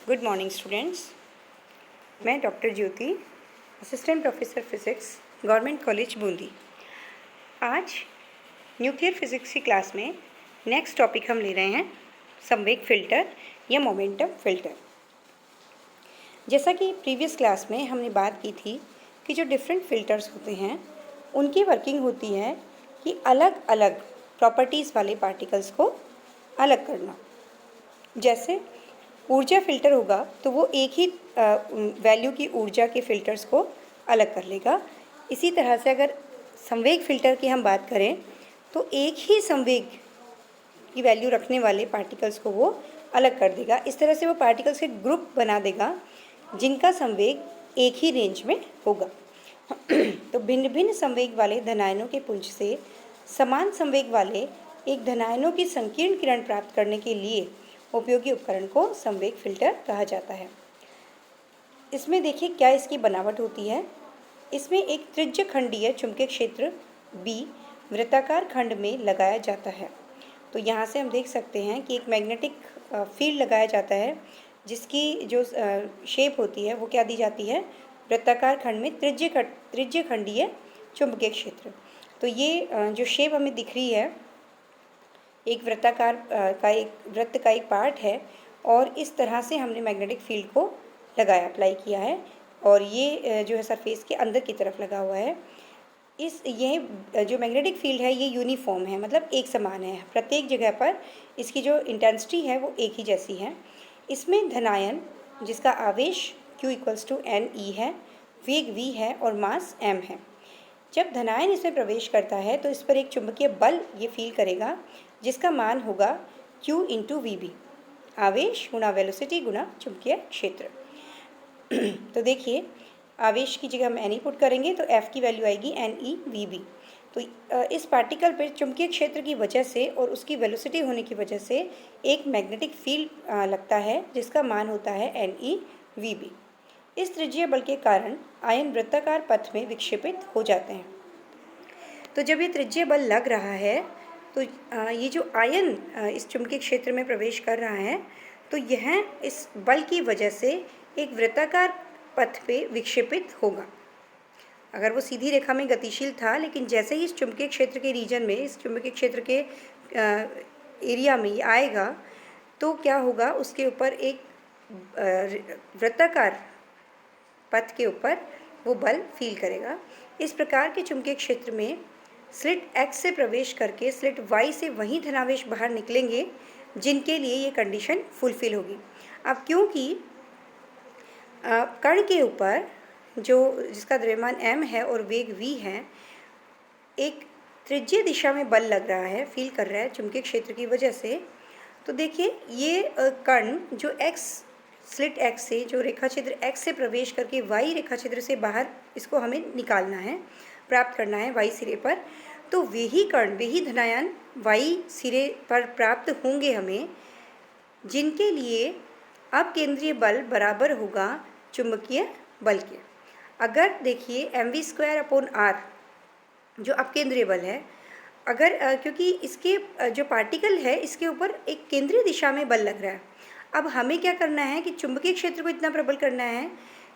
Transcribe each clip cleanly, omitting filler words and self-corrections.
Good morning students. मैं doctor Jyoti, assistant professor physics, government college Bundi. आज nuclear physics की class में नेक्स्ट टॉपिक हम ले रहे हैं संवेग फ़िल्टर या मोमेंटम फ़िल्टर। जैसा कि प्रीवियस क्लास में हमने बात की थी कि जो डिफरेंट फ़िल्टर्स होते हैं उनकी वर्किंग होती है कि अलग अलग प्रॉपर्टीज़ वाले पार्टिकल्स को अलग करना। जैसे ऊर्जा फ़िल्टर होगा तो वो एक ही वैल्यू की ऊर्जा के फ़िल्टर्स को अलग कर लेगा। इसी तरह से अगर संवेग फ़िल्टर की हम बात करें तो एक ही संवेग की वैल्यू रखने वाले पार्टिकल्स को वो अलग कर देगा। इस तरह से वो पार्टिकल्स के ग्रुप बना देगा जिनका संवेग एक ही रेंज में होगा। तो भिन्न भिन्न संवेग वाले धनायनों के पुंज से समान संवेग वाले एक धनायनों की संकीर्ण किरण प्राप्त करने के लिए उपयोगी उपकरण को संवेग फ़िल्टर कहा जाता है। इसमें देखिए क्या इसकी बनावट होती है। इसमें एक त्रिज्य खंडीय चुंबकीय क्षेत्र B वृत्ताकार खंड में लगाया जाता है। तो यहाँ से हम देख सकते हैं कि एक मैग्नेटिक फील्ड लगाया जाता है जिसकी जो शेप होती है वो क्या दी जाती है, वृत्ताकार खंड में त्रिज्य खंडीय चुंबकीय क्षेत्र। तो ये जो शेप हमें दिख रही है एक वृत्ताकार का एक वृत्त का एक पार्ट है और इस तरह से हमने मैग्नेटिक फील्ड को लगाया, अप्लाई किया है और ये जो है सरफेस के अंदर की तरफ लगा हुआ है। ये जो मैग्नेटिक फील्ड है ये यूनिफॉर्म है, मतलब एक समान है। प्रत्येक जगह पर इसकी जो इंटेंसिटी है वो एक ही जैसी है। इसमें धनायन जिसका आवेश Q = NE है, वेग v है और मास m है। जब धनायन इसमें प्रवेश करता है तो इस पर एक चुंबकीय बल ये फील करेगा जिसका मान होगा Q × Vb, आवेश गुणा वेलोसिटी गुणा चुंबकीय क्षेत्र। तो देखिए आवेश की जगह हम NE पुट करेंगे तो F की वैल्यू आएगी NeVb। तो इस पार्टिकल पर चुंबकीय क्षेत्र की वजह से और उसकी वेलोसिटी होने की वजह से एक मैग्नेटिक फील्ड लगता है जिसका मान होता है NeVb। इस त्रिज्यीय बल के कारण आयन वृत्ताकार पथ में विक्षेपित हो जाते हैं। तो जब ये त्रिज्यीय बल लग रहा है तो ये जो आयन इस चुंबकीय क्षेत्र में प्रवेश कर रहा है तो यह इस बल की वजह से एक वृत्ताकार पथ पे विक्षेपित होगा। अगर वो सीधी रेखा में गतिशील था, लेकिन जैसे ही इस चुंबकीय क्षेत्र के रीजन में, इस चुंबकीय क्षेत्र के एरिया में ये आएगा तो क्या होगा, उसके ऊपर एक वृत्ताकार पथ के ऊपर वो बल फील करेगा। इस प्रकार के चुंबकीय क्षेत्र में स्लिट X से प्रवेश करके स्लिट Y से वही धनावेश बाहर निकलेंगे जिनके लिए ये कंडीशन फुलफिल होगी। अब क्योंकि कण के ऊपर जिसका द्रव्यमान m है और वेग v है, एक त्रिज्यीय दिशा में बल लग रहा है, फील कर रहा है चुंबकीय क्षेत्र की वजह से। तो देखिए ये कण जो स्लिट X से, जो रेखा क्षेत्र X से प्रवेश करके Y रेखा क्षेत्र से बाहर इसको हमें निकालना है, प्राप्त करना है Y सिरे पर। तो वही कण, वही धनायन Y सिरे पर प्राप्त होंगे हमें, जिनके लिए अब केंद्रीय बल बराबर होगा चुंबकीय बल के। अगर देखिए mv²/r जो अब केंद्रीय बल है, अगर क्योंकि इसके जो पार्टिकल है इसके ऊपर एक केंद्रीय दिशा में बल लग रहा है। अब हमें क्या करना है कि चुंबकीय क्षेत्र को इतना प्रबल करना है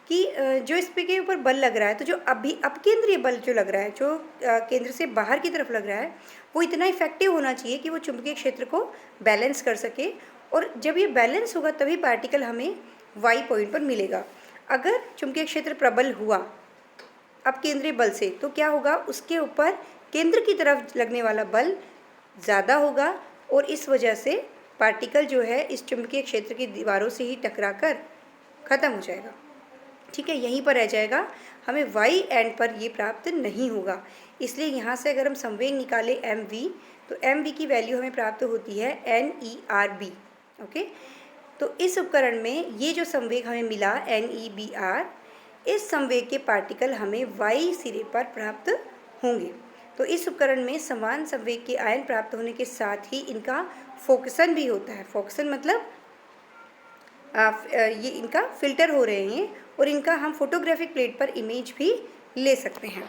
कि जो इस पे के ऊपर बल लग रहा है, तो जो अपकेंद्रीय बल जो लग रहा है, जो केंद्र से बाहर की तरफ लग रहा है, वो इतना इफेक्टिव होना चाहिए कि वो चुंबकीय क्षेत्र को बैलेंस कर सके। और जब ये बैलेंस होगा तभी पार्टिकल हमें Y पॉइंट पर मिलेगा। अगर चुंबकीय क्षेत्र प्रबल हुआ अपकेंद्रीय बल से तो क्या होगा, उसके ऊपर केंद्र की तरफ लगने वाला बल ज़्यादा होगा और इस वजह से पार्टिकल जो है इस चुंबकीय क्षेत्र की दीवारों से ही टकराकर ख़त्म हो जाएगा। ठीक है, यहीं पर रह जाएगा, हमें Y एंड पर ये प्राप्त नहीं होगा। इसलिए यहाँ से अगर हम संवेग निकालें mv, तो mv की वैल्यू हमें प्राप्त होती है NeRb। ओके, तो इस उपकरण में ये जो संवेग हमें मिला NeBr, इस संवेग के पार्टिकल हमें Y सिरे पर प्राप्त होंगे। तो इस उपकरण में समान संवेग के आयन प्राप्त होने के साथ ही इनका फोकसन भी होता है। फोकसन मतलब ये इनका फिल्टर हो रहे हैं और इनका हम फोटोग्राफिक प्लेट पर इमेज भी ले सकते हैं।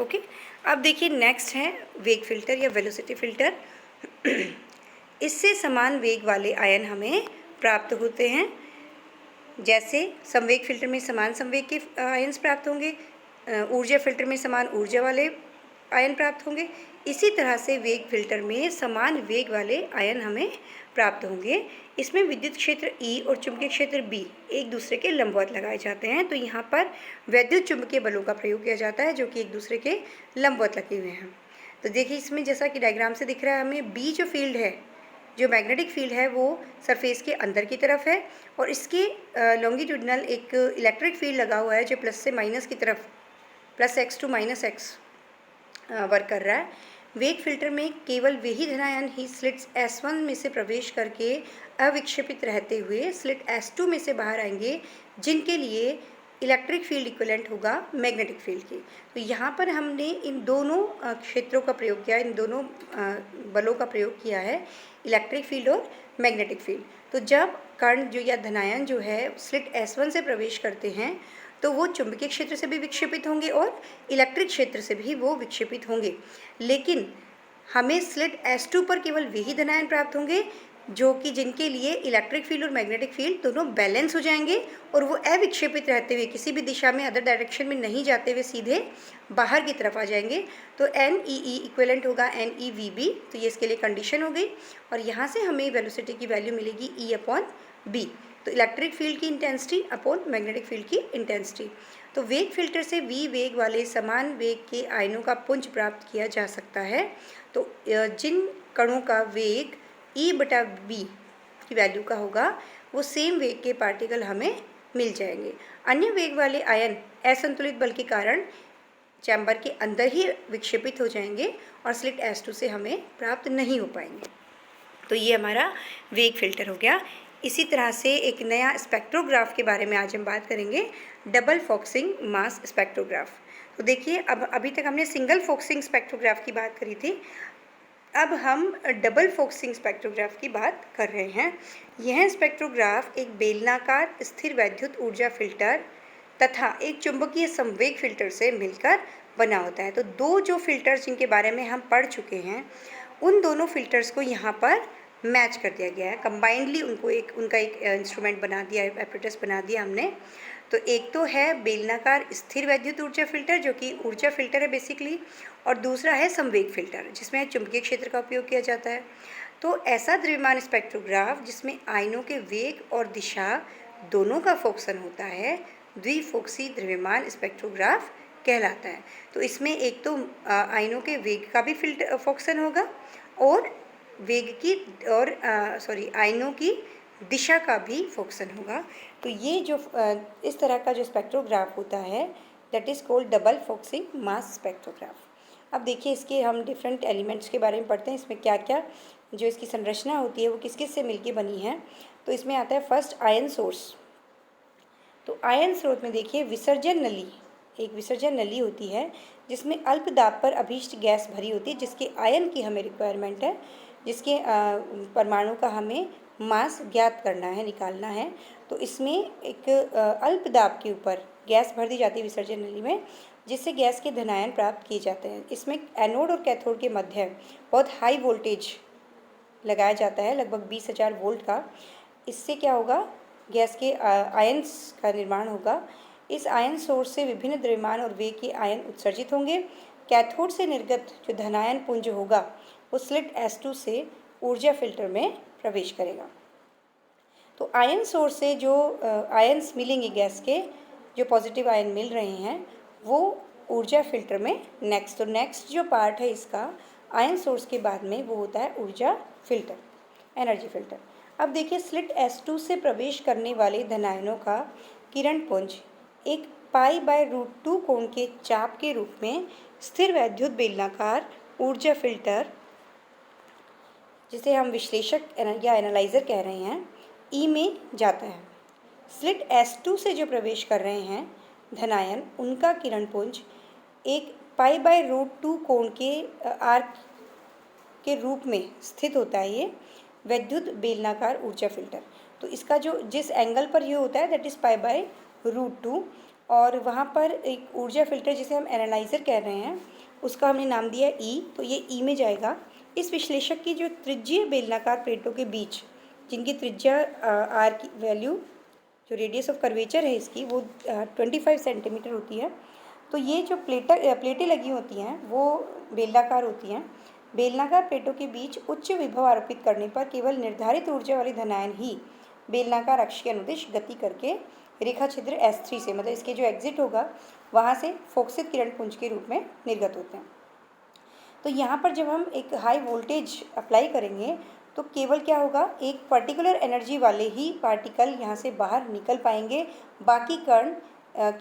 ओके, अब देखिए नेक्स्ट है वेग फिल्टर या वेलोसिटी फिल्टर। इससे समान वेग वाले आयन हमें प्राप्त होते हैं जैसे संवेग फ़िल्टर में समान संवेग के आयन्स प्राप्त होंगे, ऊर्जा फ़िल्टर में समान ऊर्जा वाले आयन प्राप्त होंगे, इसी तरह से वेग फ़िल्टर में समान वेग वाले आयन हमें प्राप्त होंगे। इसमें विद्युत क्षेत्र E और चुंबकीय क्षेत्र B एक दूसरे के लंबवत लगाए जाते हैं। तो यहाँ पर वैद्युत चुंबकीय बलों का प्रयोग किया जाता है जो कि एक दूसरे के लंबवत लगे हुए हैं। तो देखिए इसमें जैसा कि डायग्राम से दिख रहा है हमें B जो फील्ड है, जो मैग्नेटिक फील्ड है वो सरफेस के अंदर की तरफ है और इसके लॉन्गिट्यूडनल एक इलेक्ट्रिक फील्ड लगा हुआ है जो प्लस से माइनस की तरफ +x to -x वर्क कर रहा है। वेग फ़िल्टर में केवल वही धनायन ही स्लिट्स S1 में से प्रवेश करके अविक्षेपित रहते हुए स्लिट S2 में से बाहर आएंगे, जिनके लिए इलेक्ट्रिक फील्ड इक्विवेलेंट होगा मैग्नेटिक फील्ड की। तो यहाँ पर हमने इन दोनों क्षेत्रों का प्रयोग किया, इन दोनों बलों का प्रयोग किया है, इलेक्ट्रिक फील्ड और मैग्नेटिक फील्ड। तो जब कण जो या धनायन जो है स्लिट S1 से प्रवेश करते हैं तो वो चुंबकीय क्षेत्र से भी विक्षेपित होंगे और इलेक्ट्रिक क्षेत्र से भी वो विक्षेपित होंगे, लेकिन हमें स्लिट S2 पर केवल वही धनायन प्राप्त होंगे जो कि जिनके लिए इलेक्ट्रिक फील्ड और मैग्नेटिक फील्ड दोनों बैलेंस हो जाएंगे और वो अविक्षेपित रहते हुए किसी भी दिशा में अदर डायरेक्शन में नहीं जाते हुए सीधे बाहर की तरफ आ जाएंगे। तो NEE इक्विवेलेंट होगा NEVB। तो ये इसके लिए कंडीशन हो गई और यहाँ से हमें वेलोसिटी की वैल्यू मिलेगी E/B। तो इलेक्ट्रिक फील्ड की इंटेंसिटी अपॉन मैग्नेटिक फील्ड की इंटेंसिटी। तो वेग फ़िल्टर से V वेग वाले समान वेग के आयनों का पुंज प्राप्त किया जा सकता है। तो जिन कणों का वेग E/B की वैल्यू का होगा वो सेम वेग के पार्टिकल हमें मिल जाएंगे। अन्य वेग वाले आयन असंतुलित बल के कारण चैम्बर के अंदर ही विक्षेपित हो जाएंगे और स्लिट S2 से हमें प्राप्त नहीं हो पाएंगे। तो ये हमारा वेग फ़िल्टर हो गया। इसी तरह से एक नया स्पेक्ट्रोग्राफ के बारे में आज हम बात करेंगे, डबल फोकसिंग मास स्पेक्ट्रोग्राफ। तो देखिए अब अभी तक हमने सिंगल फोकसिंग स्पेक्ट्रोग्राफ की बात करी थी, अब हम डबल फोकसिंग स्पेक्ट्रोग्राफ की बात कर रहे हैं। यह स्पेक्ट्रोग्राफ एक बेलनाकार स्थिर वैद्युत ऊर्जा फ़िल्टर तथा एक चुंबकीय संवेग फ़िल्टर से मिलकर बना होता है। तो दो जो फ़िल्टर्स जिनके बारे में हम पढ़ चुके हैं उन दोनों फ़िल्टर्स को यहाँ पर मैच कर दिया गया है, कंबाइंडली उनका एक इंस्ट्रूमेंट बना दिया है, एपरेटस बना दिया हमने। तो एक तो है बेलनाकार स्थिर वैद्युत ऊर्जा फ़िल्टर जो कि ऊर्जा फ़िल्टर है बेसिकली, और दूसरा है संवेग फ़िल्टर जिसमें चुंबकीय क्षेत्र का उपयोग किया जाता है। तो ऐसा द्रव्यमान स्पेक्ट्रोग्राफ जिसमें आयनों के वेग और दिशा दोनों का फोकसन होता है द्विफोक्सी द्रव्यमान स्पेक्ट्रोग्राफ कहलाता है। तो इसमें एक तो आयनों के वेग का भी फोकसन होगा और वेग की और आयनों की दिशा का भी फोकसन होगा। तो ये जो इस तरह का जो स्पेक्ट्रोग्राफ होता है that is called double focusing mass spectrograph. अब देखिए इसके हम डिफरेंट एलिमेंट्स के बारे में पढ़ते हैं, इसमें क्या क्या जो इसकी संरचना होती है वो किस किस से मिलके बनी है। तो इसमें आता है फर्स्ट आयन सोर्स। तो आयन स्रोत में देखिए विसर्जन नली, एक विसर्जन नली होती है जिसमें अल्प दाब पर अभीष्ट गैस भरी होती है जिसके आयन की हमें रिक्वायरमेंट है, जिसके परमाणु का हमें मास ज्ञात करना है, निकालना है। तो इसमें एक अल्प दाब के ऊपर गैस भर दी जाती है विसर्जन नली में, जिससे गैस के धनायन प्राप्त किए जाते हैं। इसमें एनोड और कैथोड के मध्य बहुत हाई वोल्टेज लगाया जाता है, लगभग 20,000 वोल्ट का। इससे क्या होगा, गैस के आयन्स का निर्माण होगा। इस आयन सोर्स से विभिन्न द्रव्यमान और वेग के आयन उत्सर्जित होंगे। कैथोड से निर्गत जो धनायन पुंज होगा वो स्लिट S2 से ऊर्जा फ़िल्टर में प्रवेश करेगा। तो आयन सोर्स से जो आयन्स मिलेंगे गैस के, जो पॉजिटिव आयन मिल रहे हैं वो ऊर्जा फ़िल्टर में नेक्स्ट जो पार्ट है इसका आयन सोर्स के बाद में वो होता है ऊर्जा फ़िल्टर, एनर्जी फ़िल्टर। अब देखिए स्लिट S2 से प्रवेश करने वाले धनायनों का किरण पुंज एक π/√2 कोण के चाप के रूप में स्थिर वैद्युत बेलनाकार ऊर्जा फ़िल्टर, जिसे हम विश्लेषक या एनालाइज़र कह रहे हैं, ई में जाता है। स्लिट S2 से जो प्रवेश कर रहे हैं धनायन, उनका किरण पुंज एक π/√2 कोण के आर्क के रूप में स्थित होता है ये वैद्युत बेलनाकार ऊर्जा फ़िल्टर। तो इसका जो जिस एंगल पर ये होता है दैट इज़ π/√2, और वहाँ पर एक ऊर्जा फ़िल्टर जिसे हम एनालाइज़र कह रहे हैं उसका हमने नाम दिया ई। तो ये ई में जाएगा। इस विश्लेषक की जो त्रिज्यीय बेलनाकार प्लेटों के बीच, जिनकी त्रिज्या आर की वैल्यू जो रेडियस ऑफ कर्वेचर है इसकी वो 25 सेंटीमीटर होती है। तो ये जो प्लेटें लगी होती हैं वो बेलनाकार होती हैं। बेलनाकार प्लेटों के बीच उच्च विभव आरोपित करने पर केवल निर्धारित ऊर्जा वाले धनायन ही बेलनाकार अक्ष के अनुदिश गति करके रेखा छिद्र S3 से, मतलब इसके जो एग्जिट होगा वहाँ से फोकसित किरण पुंज के रूप में निर्गत होते हैं। तो यहाँ पर जब हम एक हाई वोल्टेज अप्लाई करेंगे तो केवल क्या होगा, एक पर्टिकुलर एनर्जी वाले ही पार्टिकल यहाँ से बाहर निकल पाएंगे। बाकी कण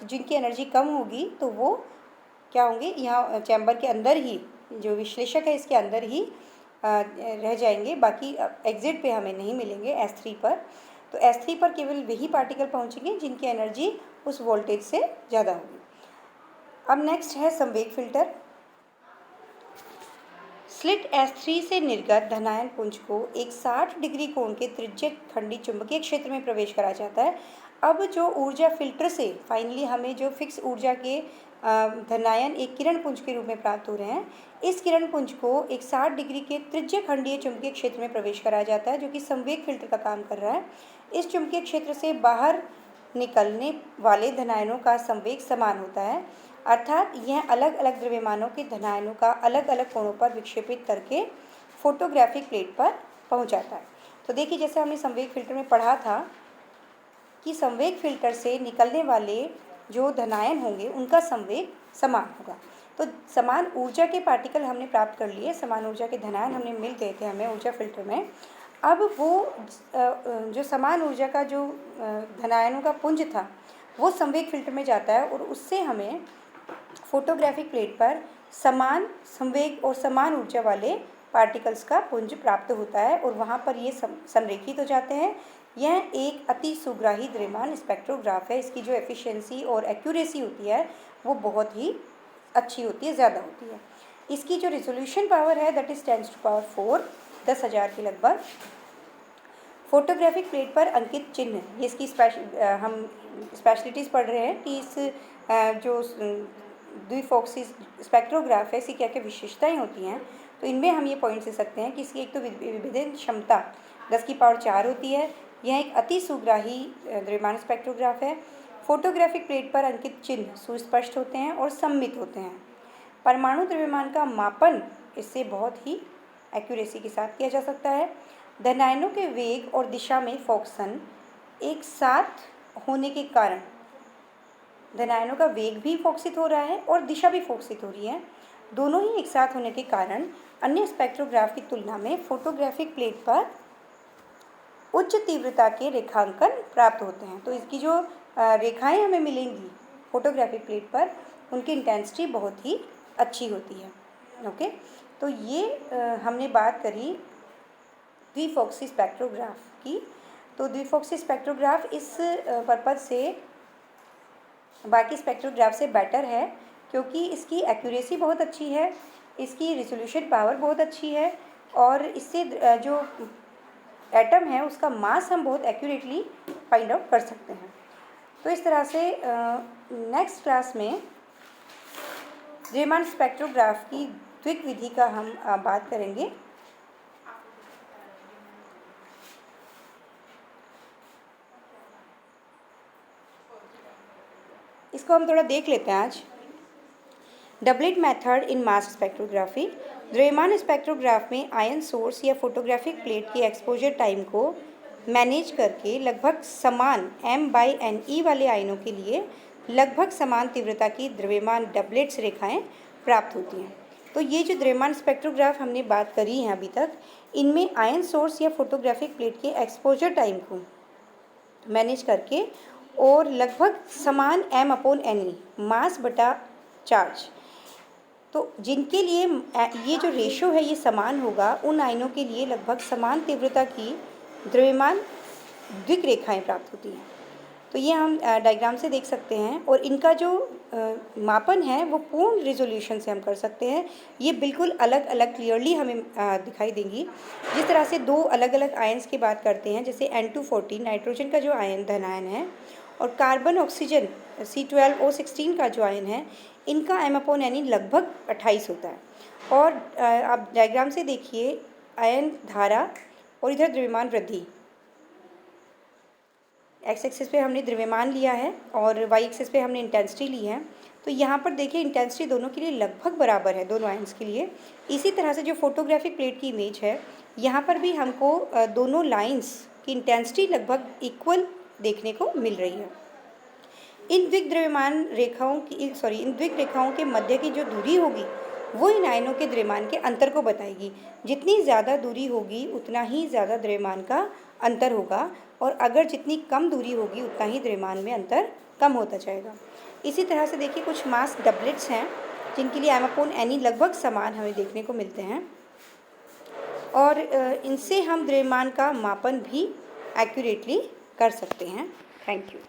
जिनकी एनर्जी कम होगी तो वो क्या होंगे, यहाँ चैम्बर के अंदर ही, जो विश्लेषक है इसके अंदर ही रह जाएंगे। बाकी एग्जिट पे हमें नहीं मिलेंगे S3 पर। तो S3 पर केवल वही पार्टिकल पहुँचेंगे जिनकी एनर्जी उस वोल्टेज से ज़्यादा होगी। अब नेक्स्ट है संवेग फिल्टर। स्लिट S3 से निर्गत धनायन पुंज को एक 60 डिग्री कोण के त्रिज्यक खंडी चुंबकीय क्षेत्र में प्रवेश करा जाता है। अब जो ऊर्जा फिल्टर से फाइनली हमें जो फिक्स ऊर्जा के धनायन एक किरण पुंज के रूप में प्राप्त हो रहे हैं, इस किरण पुंज को एक 60 डिग्री के त्रिज्यक खंडीय चुंबकीय क्षेत्र में प्रवेश कराया जाता है, जो कि संवेग फिल्टर का काम कर रहा है। इस चुंबकीय क्षेत्र से बाहर निकलने वाले धनायनों का संवेग समान होता है, अर्थात यह अलग अलग द्रव्यमानों के धनायनों का अलग अलग कोणों पर विक्षेपित करके फोटोग्राफिक प्लेट पर पहुंचाता है। तो देखिए, जैसे हमने संवेग फिल्टर में पढ़ा था कि संवेग फिल्टर से निकलने वाले जो धनायन होंगे उनका संवेग समान होगा। तो समान ऊर्जा के पार्टिकल हमने प्राप्त कर लिए, समान ऊर्जा के धनायन हमने मिल गए थे हमें ऊर्जा फिल्टर में। अब वो जो समान ऊर्जा का जो धनायनों का पुंज था वो संवेग फिल्टर में जाता है और उससे हमें फोटोग्राफिक प्लेट पर समान संवेग और समान ऊर्जा वाले पार्टिकल्स का पुंज प्राप्त होता है और वहाँ पर ये संरेखित हो जाते हैं। यह एक अति सुग्राही द्रव्यमान स्पेक्ट्रोग्राफ है। इसकी जो एफिशिएंसी और एक्यूरेसी होती है वो बहुत ही अच्छी होती है, ज़्यादा होती है। इसकी जो रिजोल्यूशन पावर है दैट इज़ 10⁴ 10,000 के लगभग। फोटोग्राफिक प्लेट पर अंकित चिन्ह, ये इसकी हम स्पेशलिटीज़ पढ़ रहे हैं कि इस जो द्विफॉक्सी स्पेक्ट्रोग्राफ है इसकी क्या क्या विशेषताएं होती हैं। तो इनमें हम ये पॉइंट्स दे सकते हैं कि इसकी एक तो विभेदन क्षमता 10⁴ होती है। यह एक अति सुग्राही द्रव्यमान स्पेक्ट्रोग्राफ है। फोटोग्राफिक प्लेट पर अंकित चिन्ह सुस्पष्ट होते हैं और सम्मित होते हैं। परमाणु द्रव्यमान का मापन इससे बहुत ही एक्यूरेसी के साथ किया जा सकता है। धनायनों के वेग और दिशा में फोकसन एक साथ होने के कारण धनायनों का वेग भी फोकसित हो रहा है और दिशा भी फोकसित हो रही है। दोनों ही एक साथ होने के कारण अन्य स्पेक्ट्रोग्राफ की तुलना में फोटोग्राफिक प्लेट पर उच्च तीव्रता के रेखांकन प्राप्त होते हैं। तो इसकी जो रेखाएं हमें मिलेंगी फोटोग्राफिक प्लेट पर, उनकी इंटेंसिटी बहुत ही अच्छी होती है। ओके, तो ये हमने बात करी द्विफॉक्सी स्पेक्ट्रोग्राफ की। तो द्विफॉक्सी स्पेक्ट्रोग्राफ इस पर्पज से बाकी स्पेक्ट्रोग्राफ से बेटर है क्योंकि इसकी एक्यूरेसी बहुत अच्छी है, इसकी रिजोल्यूशन पावर बहुत अच्छी है और इससे जो एटम है उसका मास हम बहुत एक्यूरेटली फाइंड आउट कर सकते हैं। तो इस तरह से नेक्स्ट क्लास में द्रव्यमान स्पेक्ट्रोग्राफ की द्विक विधि का हम बात करेंगे। इसको हम थोड़ा देख लेते हैं आज। Doublet method in mass spectrography. द्रव्यमान स्पेक्ट्रोग्राफ में आयन सोर्स या फोटोग्राफिक प्लेट की एक्सपोजर टाइम को मैनेज करके लगभग समान m/ne वाले आयनों के लिए लगभग समान तीव्रता की द्रव्यमान डबलेट्स रेखाएं प्राप्त होती हैं। तो ये जो द्रव्यमान स्पेक्ट्रोग्राफ हमने बात करी है अभी तक, इनमें आयन सोर्स या फोटोग्राफिक प्लेट के एक्सपोजर टाइम को मैनेज करके और लगभग समान m/ne मास बटा चार्ज, तो जिनके लिए ये जो रेशो है ये समान होगा, उन आयनों के लिए लगभग समान तीव्रता की द्रव्यमान द्विक रेखाएं प्राप्त होती हैं। तो ये हम डायग्राम से देख सकते हैं और इनका जो मापन है वो पूर्ण रिजोल्यूशन से हम कर सकते हैं। ये बिल्कुल अलग अलग क्लियरली हमें दिखाई देंगी। जिस तरह से दो अलग अलग आयन्स की बात करते हैं, जैसे N240 नाइट्रोजन का जो आयन धनायन है और कार्बन ऑक्सीजन C12O16 का जो आयन है, इनका m/ne लगभग 28 होता है। और आप डायग्राम से देखिए आयन धारा और इधर द्रव्यमान वृद्धि, एक्स एक्सिस पे हमने द्रव्यमान लिया है और वाई एक्सिस पे हमने इंटेंसिटी ली है। तो यहाँ पर देखिए इंटेंसिटी दोनों के लिए लगभग बराबर है, दोनों आयंस के लिए। इसी तरह से जो फोटोग्राफिक प्लेट की इमेज है, यहाँ पर भी हमको दोनों लाइंस की इंटेंसिटी लगभग इक्वल देखने को मिल रही है। इन द्विग रेखाओं के मध्य की जो दूरी होगी वो इन आयनों के द्रव्यमान के अंतर को बताएगी। जितनी ज़्यादा दूरी होगी उतना ही ज़्यादा द्रव्यमान का अंतर होगा, और अगर जितनी कम दूरी होगी उतना ही द्रव्यमान में अंतर कम होता जाएगा। इसी तरह से देखिए कुछ मास डबलेट्स हैं जिनके लिए M/Ne लगभग समान हमें देखने को मिलते हैं, और इनसे हम द्रव्यमान का मापन भी एक्यूरेटली कर सकते हैं। Thank you.